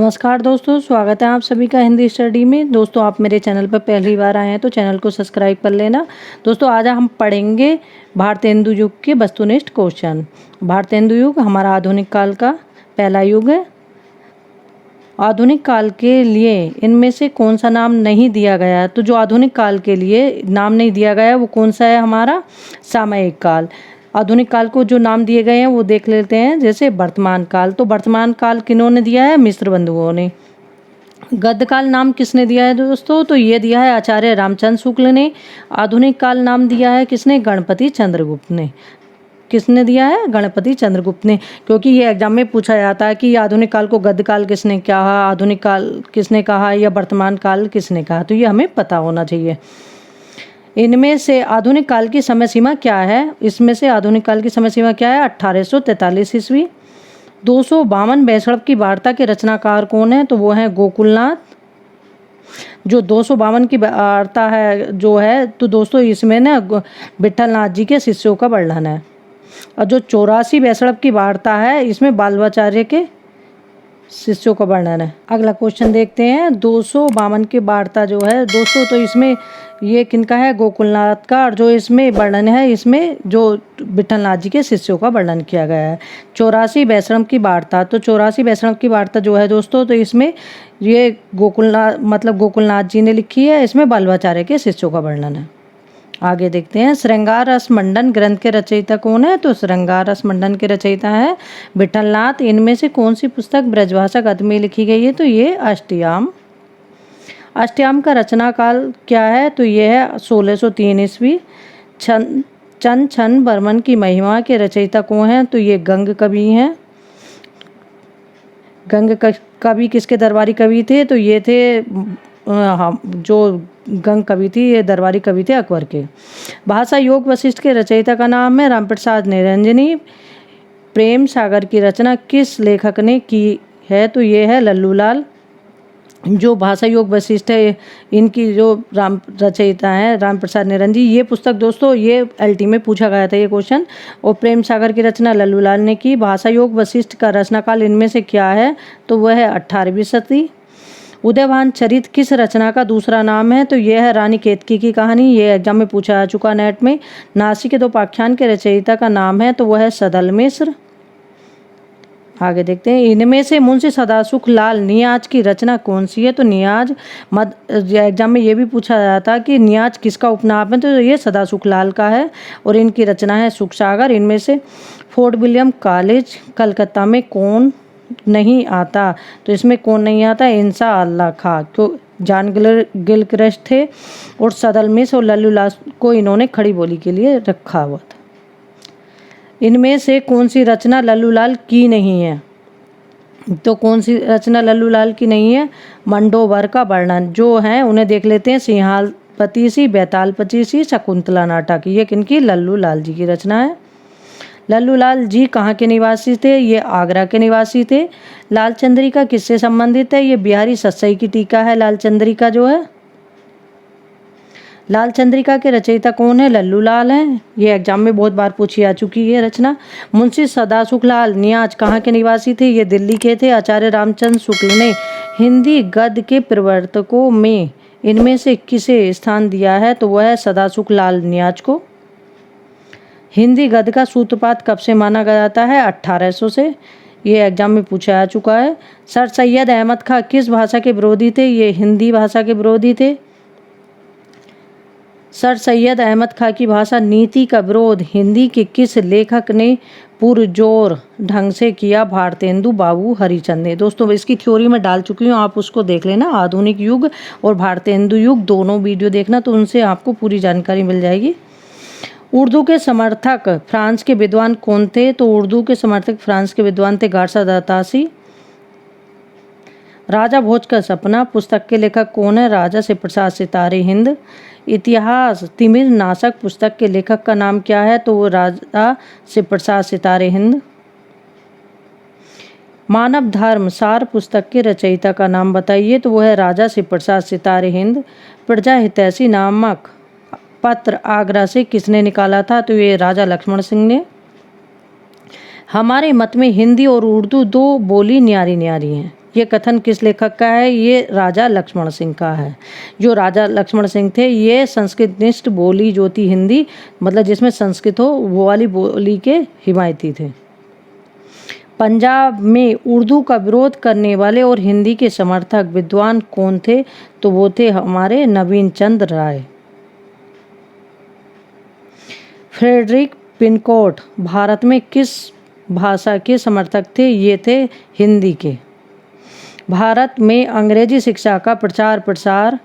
नमस्कार दोस्तों, स्वागत है आप सभी का हिंदी स्टडी में। दोस्तों, आप मेरे चैनल पर पहली बार आए हैं तो चैनल को सब्सक्राइब कर लेना। दोस्तों, आज हम पढ़ेंगे भारतेंदु युग के वस्तुनिष्ठ क्वेश्चन। भारतेंदु युग हमारा आधुनिक काल का पहला युग है। आधुनिक काल के लिए इनमें से कौन सा नाम नहीं दिया गया? तो जो आधुनिक काल के लिए नाम नहीं दिया गया वो कौन सा है? हमारा सामयिक काल। आधुनिक काल को जो नाम दिए गए हैं वो देख लेते हैं। जैसे वर्तमान काल, तो वर्तमान काल किन्होंने दिया है? मिस्र बंधुओं ने। गद्य काल नाम किसने दिया है दोस्तों? तो ये दिया है आचार्य रामचंद्र शुक्ल ने। आधुनिक काल नाम दिया है किसने? गणपति चंद्रगुप्त ने। किसने दिया है? गणपति चंद्रगुप्त ने। क्योंकि ये एग्जाम में पूछा जाता है कि आधुनिक काल को गद्य काल किसने कहा, आधुनिक काल किसने कहा या वर्तमान काल किसने कहा, तो ये हमें पता होना चाहिए। इनमें से आधुनिक काल की समय सीमा क्या है? इसमें से आधुनिक काल की समय सीमा क्या है? 1843 ईस्वी। 252 बैसड़ब की वार्ता के रचनाकार कौन है? तो वो है गोकुलनाथ। जो 252 की वार्ता है जो है, तो दोस्तों इसमें ना विठलनाथ जी के शिष्यों का वर्णन है। और जो 84 बैसड़ब की वार्ता है इसमें बालवाचार्य के शिष्यों का वर्णन है। अगला क्वेश्चन देखते हैं। 252 की वार्ता जो है दोस्तों, तो इसमें ये किनका है? गोकुलनाथ का। और जो इसमें वर्णन है इसमें जो विठलनाथ जी के शिष्यों का वर्णन किया गया है। 84 बैसड़ब की वार्ता, तो 84 बैसड़ब की वार्ता जो है दोस्तों, तो इसमें ये गोकुलनाथ जी ने लिखी है। इसमें बालवाचार्य के शिष्यों का वर्णन है। आगे देखते हैं। श्रृंगार रस मंडन ग्रंथ के रचयिता कौन है? तो श्रृंगार रस मंडन के रचयिता है विठलनाथ। इनमें से कौन सी पुस्तक ब्रजभाषा गद्य में लिखी गई है? तो ये अष्टयाम। अष्टयाम का रचना काल क्या है? तो ये है 1603 ईस्वी। चंद छन बर्मन की महिमा के रचयिता कौन है? तो ये गंग कवि हैं। गंग कवि किसके दरबारी कवि थे? तो ये थे जो गंग कवि थी ये दरबारी कवि थे अकबर के। भाषा योग वशिष्ठ के रचयिता का नाम है रामप्रसाद निरंजनी। प्रेम सागर की रचना किस लेखक ने की है? तो ये है लल्लूलाल। जो भाषा योग वशिष्ठ है इनकी जो रचयिता है रामप्रसाद निरंजनी। ये पुस्तक दोस्तों ये एलटी में पूछा गया था ये क्वेश्चन। और प्रेम सागर की रचना लल्लूलाल ने की। भाषा योग वशिष्ठ का रचनाकाल इनमें से क्या है? तो वह है 18वीं सदी। उदयभान चरित किस रचना का दूसरा नाम है? तो यह है रानी केतकी की कहानी। ये एग्जाम में पूछा जा चुका नेट में। नासिक के दो पाख्यान के रचयिता का नाम है तो वह है सदल मिश्र। आगे देखते हैं। इनमें से मुंशी सदासुख लाल नियाज की रचना कौन सी है? तो नियाज एग्जाम में ये भी पूछा जाता कि नियाज किसका उपनाम है? तो ये सदासुख लाल का है। और इनकी रचना है सुख सागर। इनमें से फोर्ट विलियम कॉलेज कलकत्ता में कौन नहीं आता? तो इसमें कौन नहीं आता? इंसा अल्लाह खां। क्यों? जॉन गिलक्रिस्ट थे। और सदल मिश्र और लल्लूलाल को इन्होंने खड़ी बोली के लिए रखा हुआ था। इनमें से कौन सी रचना लल्लूलाल की नहीं है? तो कौन सी रचना लल्लूलाल की नहीं है? मंडोदर का वर्णन। जो है उन्हें देख लेते हैं। सिंहालपति सी, बैतालपति सी, शकुंतला नाटक, ये किनकी? लल्लूलाल जी की रचना है। लल्लूलाल जी कहाँ के निवासी थे? ये आगरा के निवासी थे। लाल चंद्रिका किससे संबंधित है? ये बिहारी सत्सई की टीका है। लाल चंद्रिका जो है, लाल चंद्रिका के रचयिता कौन है? लल्लूलाल हैं। ये एग्जाम में बहुत बार पूछी जा चुकी है रचना। मुंशी सदासुख लाल नियाज कहाँ के निवासी थे? ये दिल्ली के थे। आचार्य रामचंद्र शुक्ल ने हिंदी गद्य के प्रवर्तकों में इनमें से किसे स्थान दिया है? तो वह है सदासुख लाल नियाज को। हिंदी गद्य का सूत्रपात कब से माना जाता है? 1800 से। ये एग्जाम में पूछा जा चुका है। सर सैयद अहमद खां किस भाषा के विरोधी थे? ये हिंदी भाषा के विरोधी थे। सर सैयद अहमद खां की भाषा नीति का विरोध हिंदी के किस लेखक ने पुरजोर ढंग से किया? भारतेंदु बाबू हरिचंद ने। दोस्तों इसकी थ्योरी में डाल चुकी हूँ, आप उसको देख लेना। आधुनिक युग और भारतेंदु युग दोनों वीडियो देखना, तो उनसे आपको पूरी जानकारी मिल जाएगी। उर्दू के समर्थक फ्रांस के विद्वान कौन थे? तो उर्दू के समर्थक फ्रांस के विद्वान थे गारसा दातासी। राजा भोज का सपना पुस्तक के लेखक कौन है? राजा शिवप्रसाद सितारे हिंद। इतिहास तिमिर नाशक पुस्तक के लेखक का नाम क्या है? तो वो राजा शिवप्रसाद सितारे हिंद। मानव धर्म सार पुस्तक के रचयिता का नाम बताइए? तो वो है राजा शिवप्रसाद सितारे हिंद। प्रजा हितैषी नामक पत्र आगरा से किसने निकाला था? तो ये राजा लक्ष्मण सिंह ने। हमारे मत में हिंदी और उर्दू दो बोली न्यारी न्यारी हैं। ये कथन किस लेखक का है? ये राजा लक्ष्मण सिंह का है। जो राजा लक्ष्मण सिंह थे ये संस्कृतनिष्ठ बोली जो थी हिंदी, मतलब जिसमें संस्कृत हो वो वाली बोली के हिमायती थे। पंजाब में उर्दू का विरोध करने वाले और हिंदी के समर्थक विद्वान कौन थे? तो वो थे हमारे नवीन चंद्र राय। फ्रेडरिक पिनकोट भारत में किस भाषा के समर्थक थे? ये थे हिंदी के। भारत में अंग्रेजी शिक्षा का प्रचार प्रसार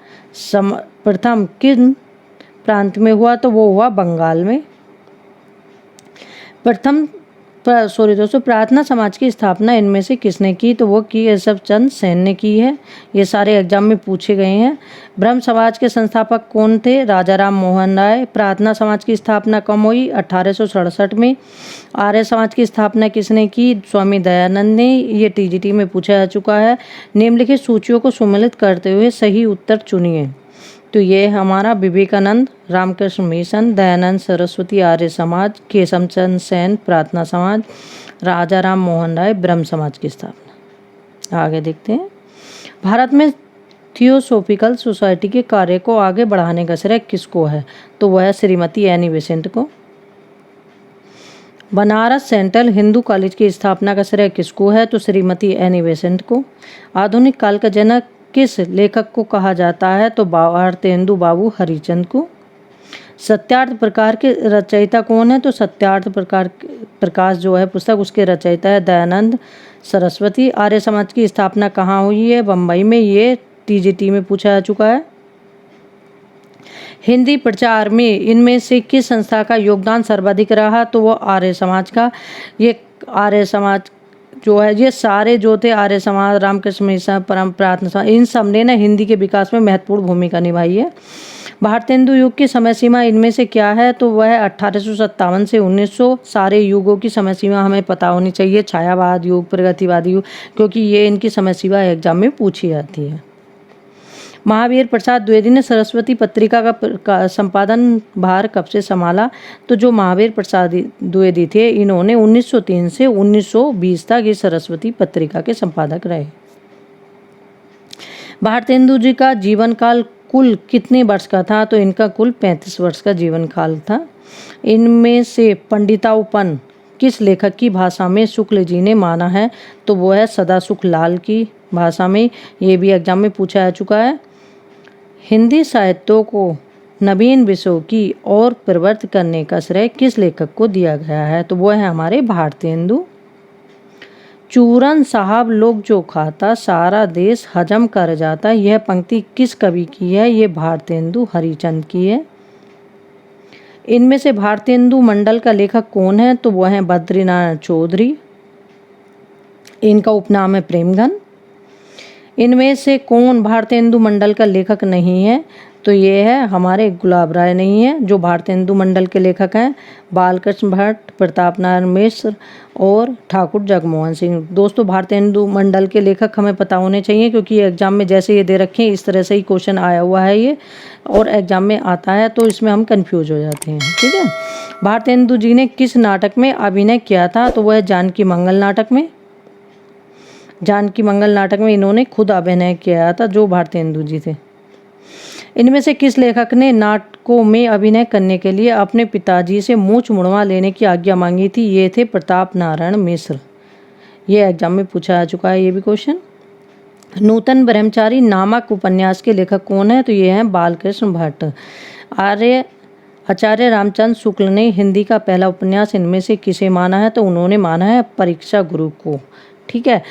प्रथम किन प्रांत में हुआ? तो वो हुआ बंगाल में। प्रार्थना समाज की स्थापना इनमें से किसने की? तो वो की केशव चंद्र सेन ने की है। ये सारे एग्जाम में पूछे गए हैं। ब्रह्म समाज के संस्थापक कौन थे? राजा राम मोहन राय। प्रार्थना समाज की स्थापना कब हुई? 1867 में। आर्य समाज की स्थापना किसने की? स्वामी दयानंद ने। ये टीजीटी में पूछा जा चुका है। निम्नलिखित सूचियों को सम्मिलित करते हुए सही उत्तर चुनिए। तो ये हमारा विवेकानंद, रामकृष्ण मिशन, दयानंद सरस्वती आर्य समाज, केशव चंद्र सेन प्रार्थना समाज, राजा राम मोहन राय ब्रह्म समाज की स्थापना। आगे देखते हैं। भारत में थियोसॉफिकल सोसाइटी के कार्य को आगे बढ़ाने का श्रेय किसको है? तो वह है श्रीमती एनी बेसेंट को। बनारस सेंट्रल हिंदू कॉलेज की स्थापना का श्रेय किसको है? तो श्रीमती एनी बेसेंट को। आधुनिक काल का जनक किस लेखक को कहा जाता है? तो भारतेंदु बाबू हरिचंद को। सत्यार्थ प्रकार के रचयिता कौन है? तो सत्यार्थ प्रकाश जो है पुस्तक उसके रचयिता है दयानंद सरस्वती। आर्य समाज की स्थापना कहाँ हुई है? बम्बई में। ये टीजीटी में पूछा जा चुका है। हिंदी प्रचार में इनमें से किस संस्था का योगदान सर्वाधिक रहा? तो वो आर्य समाज का। ये आर्य समाज जो है ये सारे जो थे आर्य समाज, रामकृष्ण मिशन, परम प्रार्थना समाज, इन सब ने ना हिंदी के विकास में महत्वपूर्ण भूमिका निभाई है। भारतेंदु युग की समय सीमा इनमें से क्या है? तो वह 1857 से 1900। सारे युगों की समय सीमा हमें पता होनी चाहिए, छायावाद युग, प्रगतिवादी युग, क्योंकि ये इनकी समय सीमा एग्जाम में पूछी जाती है। महावीर प्रसाद द्विवेदी ने सरस्वती पत्रिका का संपादन भार कब से संभाला? तो जो महावीर प्रसाद द्विवेदी थे इन्होंने 1903 से 1920 तक इस सरस्वती पत्रिका के संपादक रहे। भारतेंदु जी का जीवन काल कुल कितने वर्ष का था? तो इनका कुल 35 वर्ष का जीवन काल था। इनमें से पंडिताउपन किस लेखक की भाषा में शुक्ल जी ने माना है? तो वो है सदासुख लाल की भाषा में। ये भी एग्जाम में पूछा जा चुका है। हिंदी साहित्य को नवीन विषयों की ओर प्रवृत्त करने का श्रेय किस लेखक को दिया गया है? तो वो है हमारे भारतेंदु। चूरन साहब लोग जो खाता सारा देश हजम कर जाता, यह पंक्ति किस कवि की है? ये भारतेंदु हरिचंद की है। इनमें से भारतेंदु मंडल का लेखक कौन है? तो वह है बद्रीनारायण चौधरी। इनका उपनाम है प्रेमघन। इनमें से कौन भारतेंदु मंडल का लेखक नहीं है? तो ये है हमारे गुलाब राय नहीं है जो भारतेंदु मंडल के लेखक हैं। बालकृष्ण भट्ट, प्रताप नारायण मिश्र और ठाकुर जगमोहन सिंह। दोस्तों भारतेंदु मंडल के लेखक हमें पता होने चाहिए क्योंकि ये एग्जाम में जैसे ये दे रखे हैं इस तरह से ही क्वेश्चन आया हुआ है ये, और एग्जाम में आता है तो इसमें हम कंफ्यूज हो जाते हैं। ठीक है। भारतेंदु जी ने किस नाटक में अभिनय किया था? तो वह जानकी मंगल नाटक में। जानकी मंगल नाटक में इन्होंने खुद अभिनय किया था जो भारतेंदु जी थे। इनमें से किस लेखक ने नाटकों में अभिनय करने के लिए अपने पिताजी से मूंछ मुड़वा लेने की आज्ञा मांगी थी? ये थे प्रताप नारायण मिश्र। ये एग्जाम में पूछा जा चुका है ये भी क्वेश्चन। नूतन ब्रह्मचारी नामक उपन्यास के लेखक कौन है? तो ये हैं बालकृष्ण भट्ट। आचार्य रामचंद्र शुक्ल ने हिंदी का पहला उपन्यास इनमें से किसे माना है? तो उन्होंने माना है परीक्षा गुरु को। ठीक है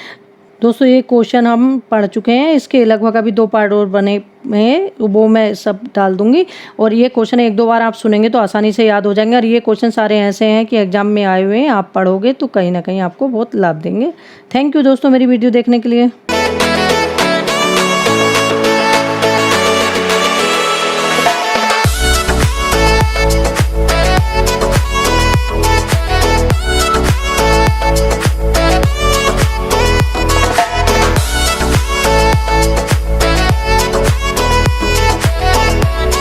दोस्तों, ये क्वेश्चन हम पढ़ चुके हैं, इसके लगभग अभी 2 पार्ट और बने हैं, वो मैं सब डाल दूंगी और ये क्वेश्चन 1-2 बार आप सुनेंगे तो आसानी से याद हो जाएंगे। और ये क्वेश्चन सारे ऐसे हैं कि एग्जाम में आए हुए हैं, आप पढ़ोगे तो कहीं ना कहीं आपको बहुत लाभ देंगे। थैंक यू दोस्तों मेरी वीडियो देखने के लिए।